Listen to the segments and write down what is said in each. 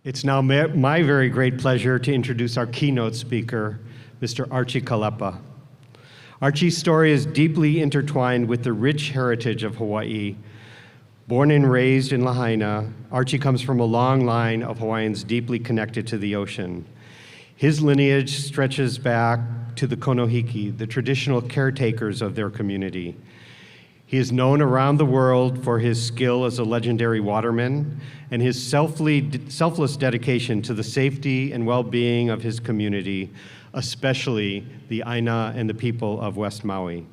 It's now my very great pleasure to introduce our keynote speaker, Mr. Archie Kalepa. Archie's story is deeply intertwined with the rich heritage of Hawaii. Born and raised in Lahaina, Archie comes from a long line of Hawaiians deeply connected to the ocean. His lineage stretches back to the Konohiki, the traditional caretakers of their community. He is known around the world for his skill as a legendary waterman and his selfless dedication to the safety and well-being of his community, especially the Aina and the people of West Maui.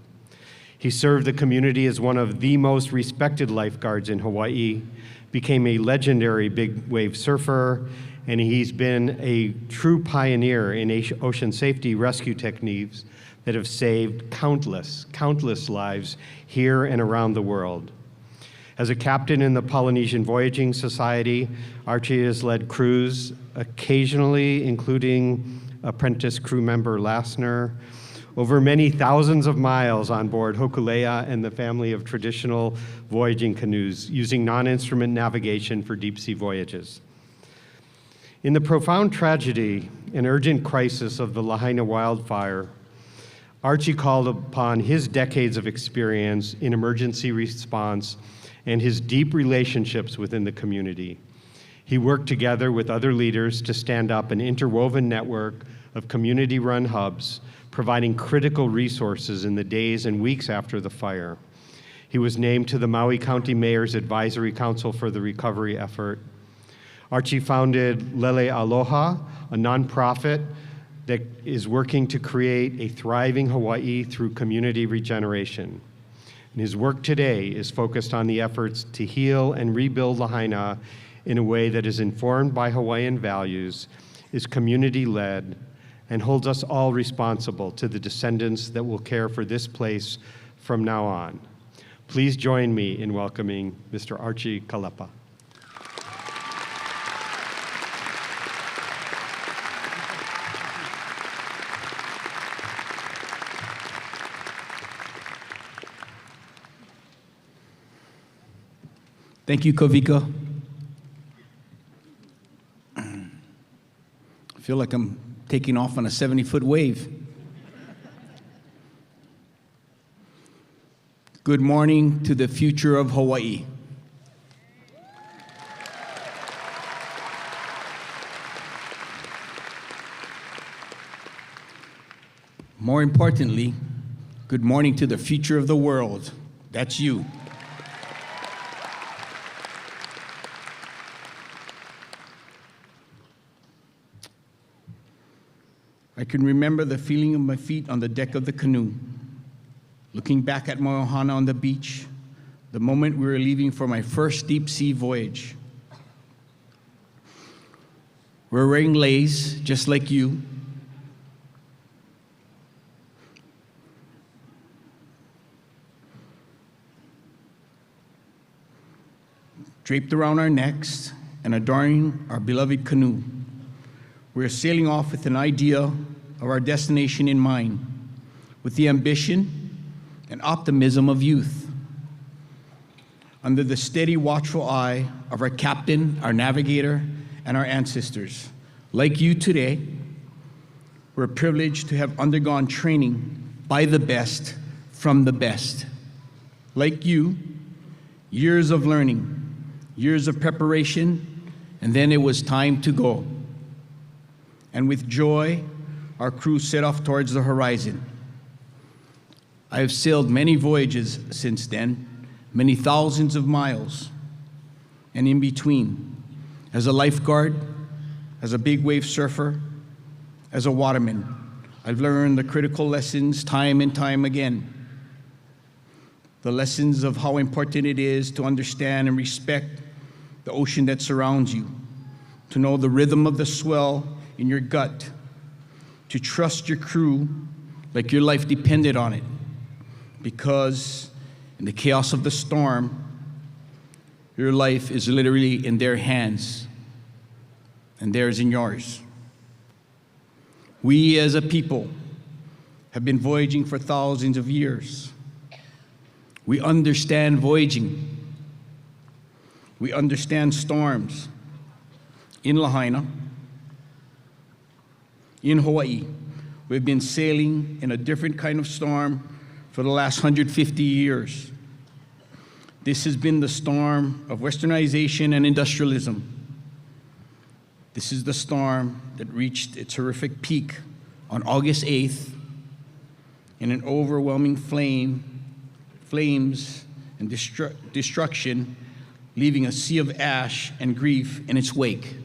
He served the community as one of the most respected lifeguards in Hawaii, became a legendary big wave surfer, and he's been a true pioneer in ocean safety rescue techniques that have saved countless lives here and around the world. As a captain in the Polynesian Voyaging Society, Archie has led crews, occasionally including apprentice crew member Lassner, over many thousands of miles on board Hokulea and the family of traditional voyaging canoes, using non-instrument navigation for deep-sea voyages. In the profound tragedy and urgent crisis of the Lahaina wildfire, Archie called upon his decades of experience in emergency response and his deep relationships within the community. He worked together with other leaders to stand up an interwoven network of community-run hubs, providing critical resources in the days and weeks after the fire. He was named to the Maui County Mayor's Advisory Council for the recovery effort. Archie founded Lele Aloha, a nonprofit that is working to create a thriving Hawaii through community regeneration. And his work today is focused on the efforts to heal and rebuild Lahaina in a way that is informed by Hawaiian values, is community-led, and holds us all responsible to the descendants that will care for this place from now on. Please join me in welcoming Mr. Archie Kalepa. Thank you, Kovika. I feel like I'm taking off on a 70-foot wave. Good morning to the future of Hawaii. More importantly, good morning to the future of the world. That's you. I can remember the feeling of my feet on the deck of the canoe, looking back at Moana on the beach, the moment we were leaving for my first deep-sea voyage. We're wearing leis, just like you. Draped around our necks and adorning our beloved canoe. We're sailing off with an idea of our destination in mind, with the ambition and optimism of youth. Under the steady, watchful eye of our captain, our navigator, and our ancestors. Like you today, we're privileged to have undergone training by the best, from the best. Like you, years of learning, years of preparation, and then it was time to go. And with joy, our crew set off towards the horizon. I have sailed many voyages since then, many thousands of miles, and in between, as a lifeguard, as a big wave surfer, as a waterman, I've learned the critical lessons time and time again. The lessons of how important it is to understand and respect the ocean that surrounds you, to know the rhythm of the swell in your gut, to trust your crew like your life depended on it, because in the chaos of the storm, your life is literally in their hands, and theirs in yours. We as a people have been voyaging for thousands of years. We understand voyaging. We understand storms. in Lahaina, in Hawaii. We've been sailing in a different kind of storm for the last 150 years. This has been the storm of westernization and industrialism. This is the storm that reached its horrific peak on August 8th in an overwhelming flames and destruction, leaving a sea of ash and grief in its wake.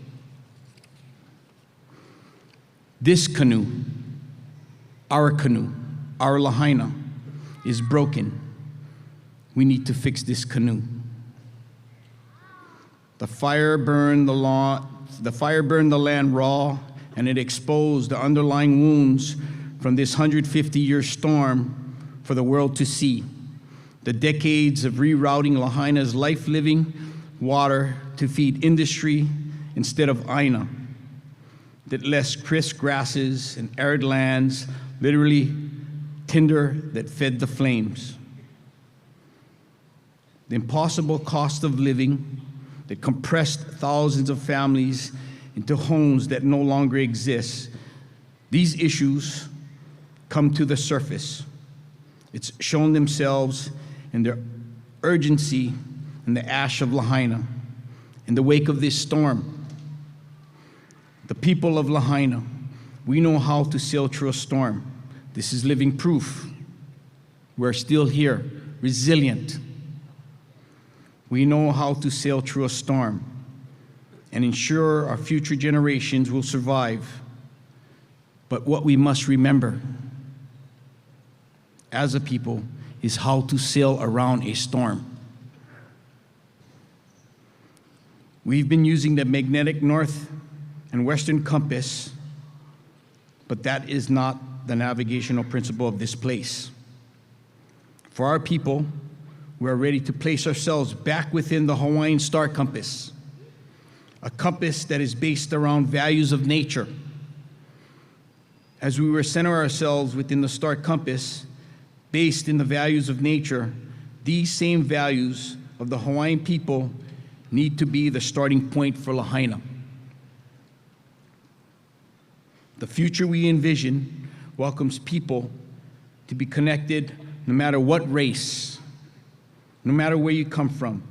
This canoe, our Lahaina, is broken. We need to fix this canoe. The fire burned the land raw, and it exposed the underlying wounds from this 150-year storm for the world to see. The decades of rerouting Lahaina's life-living water to feed industry instead of Aina, that left crisp grasses and arid lands, literally tinder that fed the flames. The impossible cost of living that compressed thousands of families into homes that no longer exist. These issues come to the surface. It's shown themselves in their urgency in the ash of Lahaina, in the wake of this storm. The people of Lahaina, we know how to sail through a storm. This is living proof. We're still here, resilient. We know how to sail through a storm and ensure our future generations will survive. But what we must remember as a people is how to sail around a storm. We've been using the magnetic north and western compass, but that is not the navigational principle of this place. For our people, we are ready to place ourselves back within the Hawaiian star compass, a compass that is based around values of nature. As we center ourselves within the star compass, based in the values of nature, these same values of the Hawaiian people need to be the starting point for Lahaina. The future we envision welcomes people to be connected no matter what race, no matter where you come from.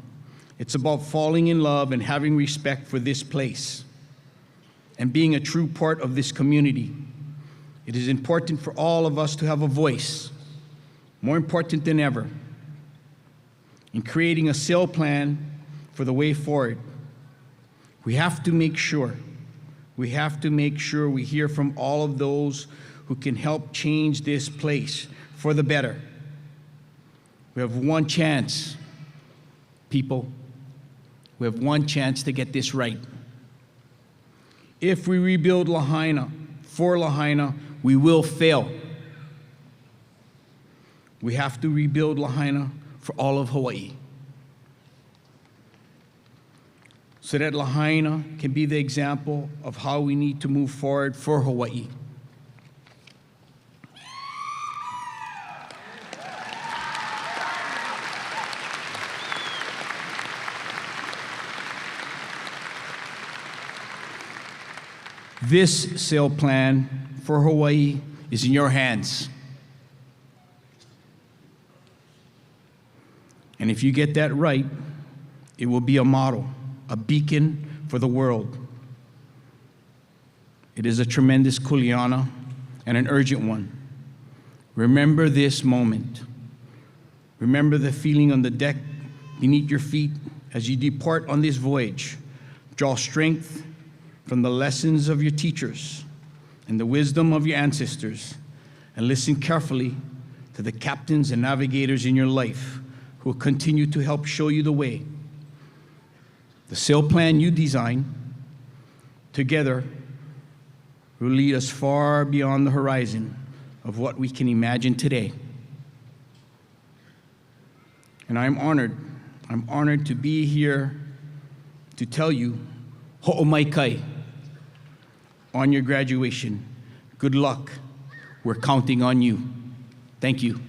It's about falling in love and having respect for this place and being a true part of this community. It is important for all of us to have a voice, more important than ever, in creating a sail plan for the way forward. We have to make sure we hear from all of those who can help change this place for the better. We have one chance, people. We have one chance to get this right. If we rebuild Lahaina for Lahaina, we will fail. We have to rebuild Lahaina for all of Hawaii, so that Lahaina can be the example of how we need to move forward for Hawaii. This sail plan for Hawaii is in your hands. And if you get that right, it will be a model, a beacon for the world. It is a tremendous kuleana and an urgent one. Remember this moment. Remember the feeling on the deck beneath your feet as you depart on this voyage. Draw strength from the lessons of your teachers and the wisdom of your ancestors, and listen carefully to the captains and navigators in your life who will continue to help show you the way. The sail plan you design together will lead us far beyond the horizon of what we can imagine today. And I'm honored to be here to tell you, ho'omaikai, on your graduation. Good luck. We're counting on you. Thank you.